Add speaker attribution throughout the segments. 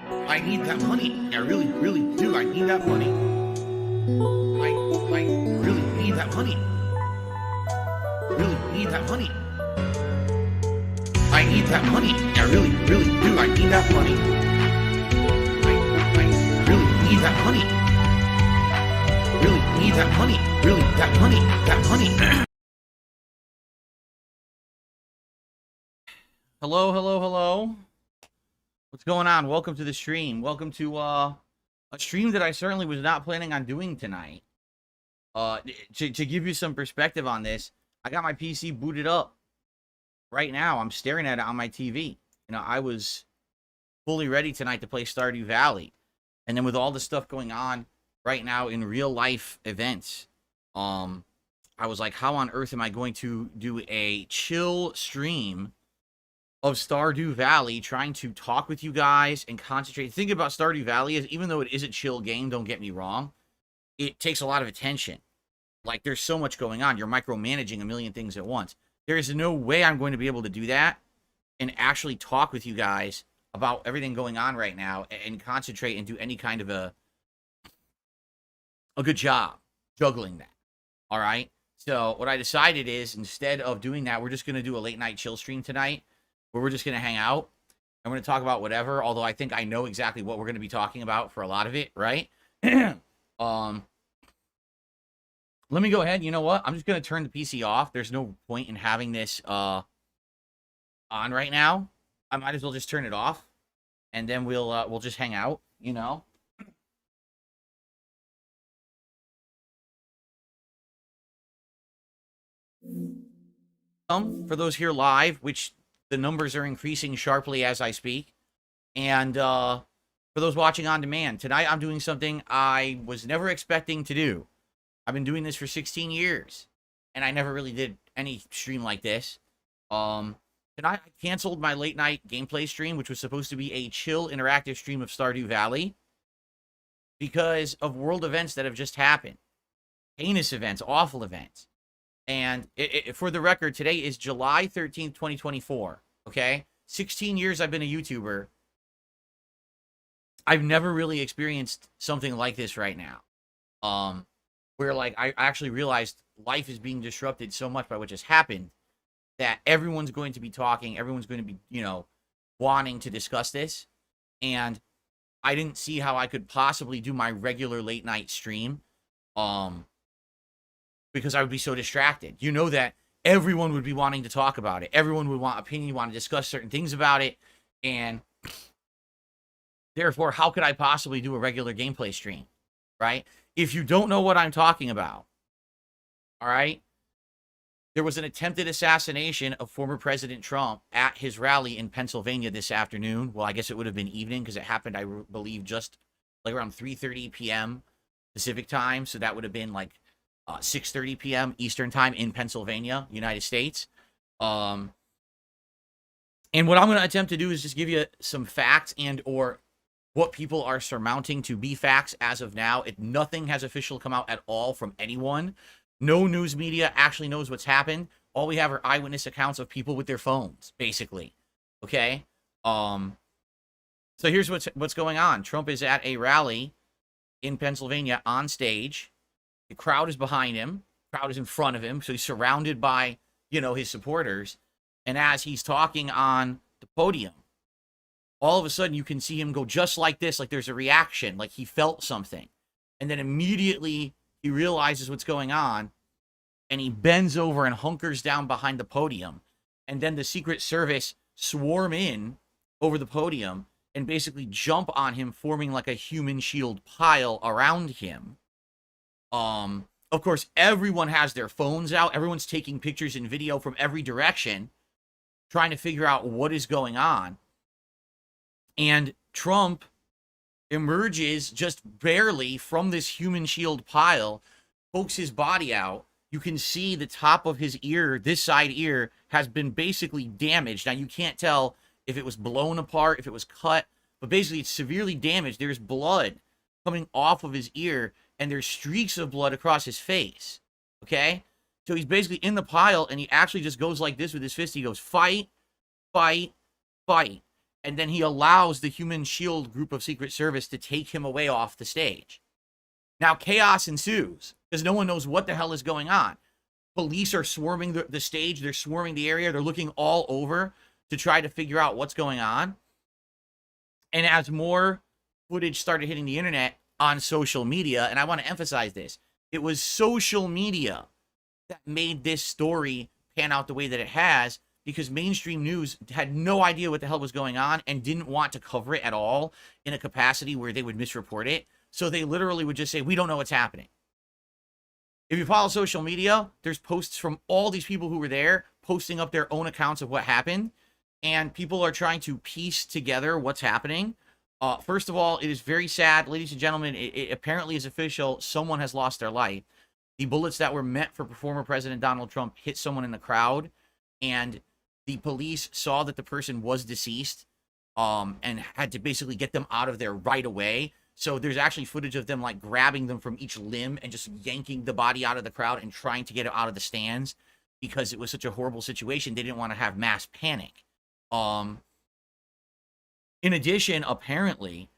Speaker 1: I need that money. I really, really do. I need that money. I really need that money. Really need that money. I need that money. I really, really do. I need that money. I really need that money. Really need that money. Really, that money. That money. Hello, hello, hello. What's going on? Welcome to the stream. Welcome to a stream that I certainly was not planning on doing tonight. To give you some perspective on this, I got my PC booted up right now. I'm staring at it on my TV. You know, I was fully ready tonight to play Stardew Valley. And then with all the stuff going on right now in real life events, I was like, how on earth am I going to do a chill stream of Stardew Valley, trying to talk with you guys and concentrate? The thing about Stardew Valley is, even though it is a chill game, don't get me wrong, it takes a lot of attention. Like, there's so much going on. You're micromanaging a million things at once. There is no way I'm going to be able to do that and actually talk with you guys about everything going on right now and concentrate and do any kind of a good job juggling that. All right? So what I decided is, instead of doing that, we're just going to do a late night chill stream tonight, where we're just going to hang out. I'm going to talk about whatever, although I think I know exactly what we're going to be talking about for a lot of it, right? Let me go ahead. You know what? I'm just going to turn the PC off. There's no point in having this on right now. I might as well just turn it off, and then we'll just hang out, you know? For those here live, which the numbers are increasing sharply as I speak. And for those watching on demand, tonight I'm doing something I was never expecting to do. I've been doing this for 16 years, and I never really did any stream like this. Tonight I canceled my late night gameplay stream, which was supposed to be a chill interactive stream of Stardew Valley, because of world events that have just happened. Heinous events, awful events. And for the record, today is July 13th, 2024, okay? 16 years I've been a YouTuber. I've never really experienced something like this right now. Where, like, I actually realized life is being disrupted so much by what just happened that everyone's going to be talking, everyone's going to be, you know, wanting to discuss this. And I didn't see how I could possibly do my regular late night stream. Because I would be so distracted. You know that everyone would be wanting to talk about it. Everyone would want opinion, want to discuss certain things about it. And therefore, how could I possibly do a regular gameplay stream, right? If you don't know what I'm talking about, all right? There was an attempted assassination of former President Trump at his rally in Pennsylvania this afternoon. Well, I guess it would have been evening, because it happened, I believe, just like around 3:30 p.m. Pacific time. So that would have been like 6:30 p.m. Eastern time in Pennsylvania, United States. And what I'm going to attempt to do is just give you some facts and or what people are surmounting to be facts as of now. Nothing has officially come out at all from anyone. No news media actually knows what's happened. All we have are eyewitness accounts of people with their phones, basically. Okay? So here's what's going on. Trump is at a rally in Pennsylvania on stage. The crowd is behind him. The crowd is in front of him. So he's surrounded by, you know, his supporters. And as he's talking on the podium, all of a sudden you can see him go just like this, like there's a reaction, like he felt something. And then immediately he realizes what's going on, and he bends over and hunkers down behind the podium. And then the Secret Service swarm in over the podium and basically jump on him, forming like a human shield pile around him. Of course, everyone has their phones out. Everyone's taking pictures and video from every direction, trying to figure out what is going on. And Trump emerges just barely from this human shield pile, pokes his body out. You can see the top of his ear, this side ear, has been basically damaged. Now, you can't tell if it was blown apart, if it was cut, but basically it's severely damaged. There's blood coming off of his ear, and there's streaks of blood across his face, okay? So he's basically in the pile, and he actually just goes like this with his fist. He goes, fight, fight, fight. And then he allows the Human Shield group of Secret Service to take him away off the stage. Now, chaos ensues because no one knows what the hell is going on. Police are swarming the stage. They're swarming the area. They're looking all over to try to figure out what's going on. And as more footage started hitting the internet on social media, and I want to emphasize this, it was social media that made this story pan out the way that it has, because mainstream news had no idea what the hell was going on and didn't want to cover it at all in a capacity where they would misreport it. So they literally would just say, we don't know what's happening. If you follow social media, there's posts from all these people who were there posting up their own accounts of what happened. And people are trying to piece together what's happening. First of all, it is very sad, ladies and gentlemen. It apparently is official. Someone has lost their life. The bullets that were meant for former President Donald Trump hit someone in the crowd. And the police saw that the person was deceased and had to basically get them out of there right away. So there's actually footage of them like grabbing them from each limb and just yanking the body out of the crowd and trying to get it out of the stands because it was such a horrible situation. They didn't want to have mass panic. In addition, apparently,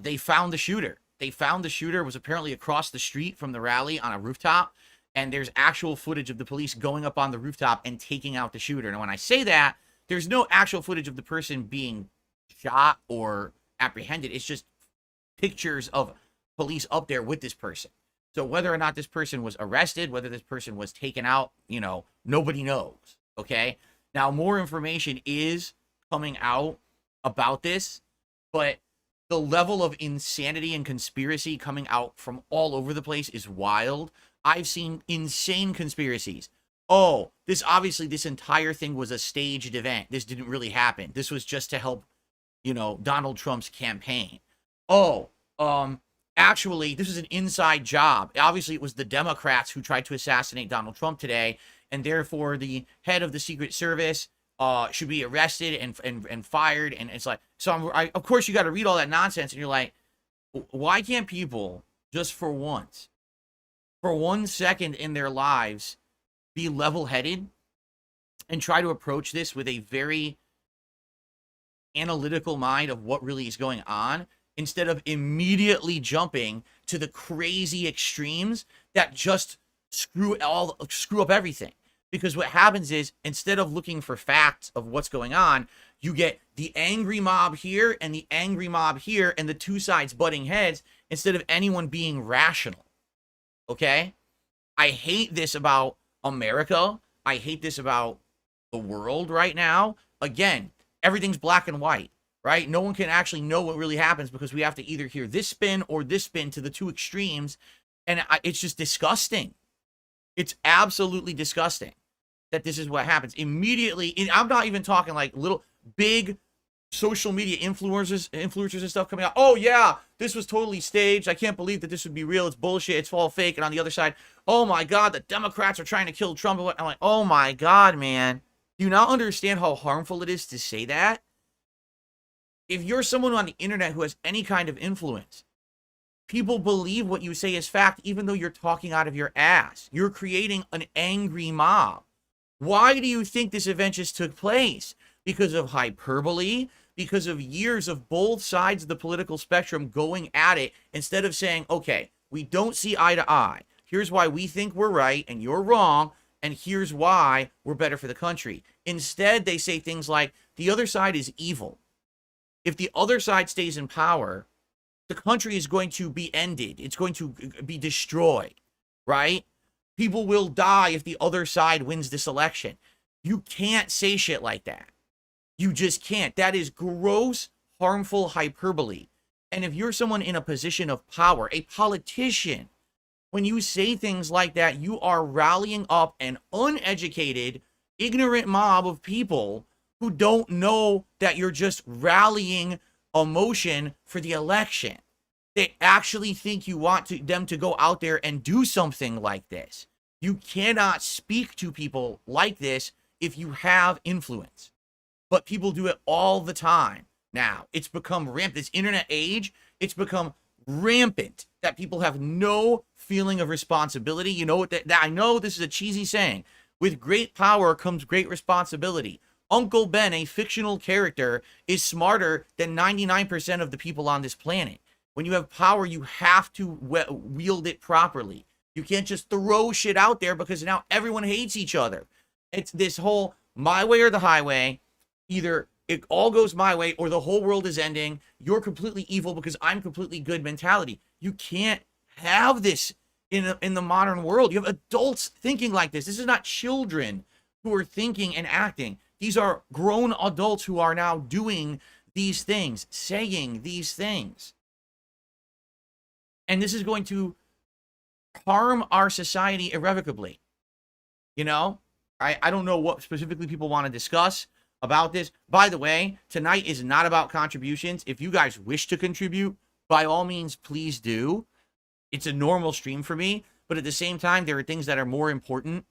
Speaker 1: they found the shooter. They found the shooter was apparently across the street from the rally on a rooftop. And there's actual footage of the police going up on the rooftop and taking out the shooter. And when I say that, there's no actual footage of the person being shot or apprehended. It's just pictures of police up there with this person. So whether or not this person was arrested, whether this person was taken out, you know, nobody knows. Okay. Now, more information is coming out about this, but the level of insanity and conspiracy coming out from all over the place is wild. I've seen insane conspiracies. Oh, this entire thing was a staged event. This didn't really happen. This was just to help, you know, Donald Trump's campaign. Oh, actually, this is an inside job. Obviously, it was the Democrats who tried to assassinate Donald Trump today, and therefore the head of the Secret Service should be arrested and fired. And it's like, so of course you got to read all that nonsense, and you're like, why can't people just for once, for 1 second in their lives, be level-headed and try to approach this with a very analytical mind of what really is going on, instead of immediately jumping to the crazy extremes that just screw up everything. Because what happens is, instead of looking for facts of what's going on, you get the angry mob here and the angry mob here, and the two sides butting heads instead of anyone being rational. Okay? I hate this about America. I hate this about the world right now. Again, everything's black and white, right? No one can actually know what really happens because we have to either hear this spin or this spin to the two extremes. And it's just disgusting. It's absolutely disgusting that this is what happens immediately. And I'm not even talking like little big social media influencers and stuff coming out. Oh yeah, this was totally staged. I can't believe that this would be real. It's bullshit. It's all fake. And on the other side, oh my God, the Democrats are trying to kill Trump. I'm like, oh my God, man. Do you not understand how harmful it is to say that? If you're someone on the internet who has any kind of influence, people believe what you say is fact, even though you're talking out of your ass. You're creating an angry mob. Why do you think this event just took place? Because of hyperbole, because of years of both sides of the political spectrum going at it, instead of saying, okay, we don't see eye to eye. Here's why we think we're right and you're wrong, and here's why we're better for the country. Instead, they say things like, the other side is evil. If the other side stays in power, the country is going to be ended. It's going to be destroyed, right? People will die if the other side wins this election. You can't say shit like that. You just can't. That is gross, harmful hyperbole. And if you're someone in a position of power, a politician, when you say things like that, you are rallying up an uneducated, ignorant mob of people who don't know that you're just rallying emotion for the election. They actually think you want them to go out there and do something like this. You cannot speak to people like this if you have influence. But people do it all the time now. It's become rampant. This internet age, it's become rampant that people have no feeling of responsibility. You know what? I know this is a cheesy saying. With great power comes great responsibility. Uncle Ben, a fictional character, is smarter than 99% of the people on this planet. When you have power, you have to wield it properly. You can't just throw shit out there because now everyone hates each other. It's this whole my way or the highway. Either it all goes my way or the whole world is ending. You're completely evil because I'm completely good mentality. You can't have this in the modern world. You have adults thinking like this. This is not children who are thinking and acting. These are grown adults who are now doing these things, saying these things. And this is going to harm our society irrevocably. You know, I don't know what specifically people want to discuss about this. By the way, tonight is not about contributions. If you guys wish to contribute, by all means, please do. It's a normal stream for me, but at the same time, there are things that are more important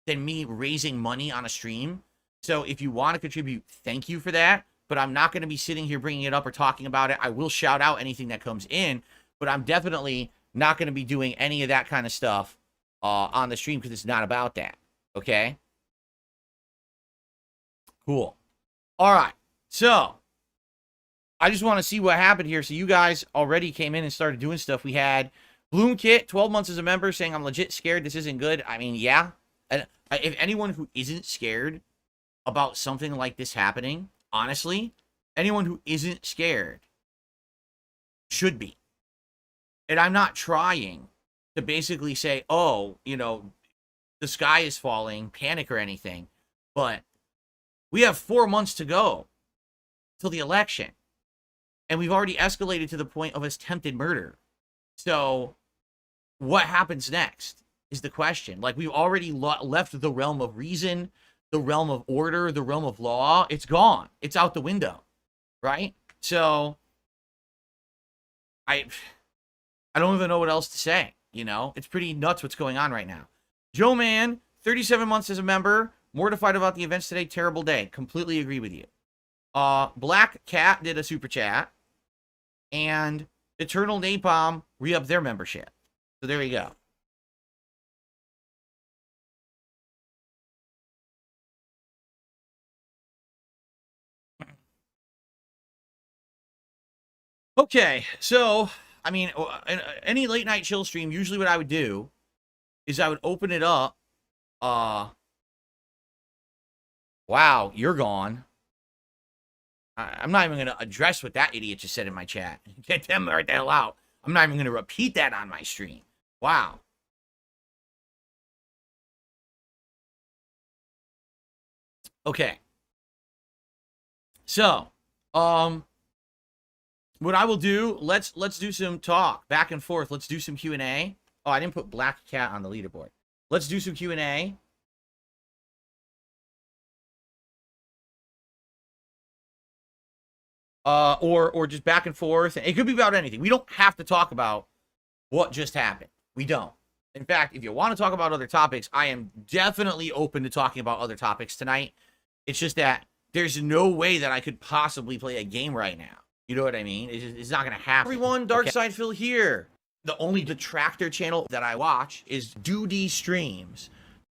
Speaker 1: than me raising money on a stream. So if you want to contribute, thank you for that. But I'm not going to be sitting here bringing it up or talking about it. I will shout out anything that comes in, but I'm definitely not going to be doing any of that kind of stuff on the stream because it's not about that. Okay? Cool. All right. So I just want to see what happened here. So you guys already came in and started doing stuff. We had Bloom Kit, 12 months as a member, saying I'm legit scared. This isn't good. I mean, yeah. And if anyone who isn't scared about something like this happening, honestly, anyone who isn't scared should be. And I'm not trying to basically say, oh, you know, the sky is falling, panic or anything. But we have 4 months to go till the election. And we've already escalated to the point of attempted murder. So what happens next is the question. Like, we've already left the realm of reason, the realm of order, the realm of law. It's gone. It's out the window, right? So I don't even know what else to say, you know? It's pretty nuts what's going on right now. Joe Man, 37 months as a member, mortified about the events today, terrible day. Completely agree with you. Black Cat did a super chat, and Eternal Napalm re-upped their membership. So there you go. Okay, so, I mean, any late night chill stream, usually what I would do is I would open it up. Wow, you're gone. I'm not even going to address what that idiot just said in my chat. Get them right the hell out. I'm not even going to repeat that on my stream. Wow. Okay. So, what I will do, let's do some talk back and forth. Let's do some Q&A. Oh, I didn't put Black Cat on the leaderboard. Let's do some Q&A. Or just back and forth. It could be about anything. We don't have to talk about what just happened. We don't. In fact, if you want to talk about other topics, I am definitely open to talking about other topics tonight. It's just that there's no way that I could possibly play a game right now. You know what I mean? It's not going to happen. Everyone, Dark Side Phil here. The only detractor channel that I watch is Duty Streams.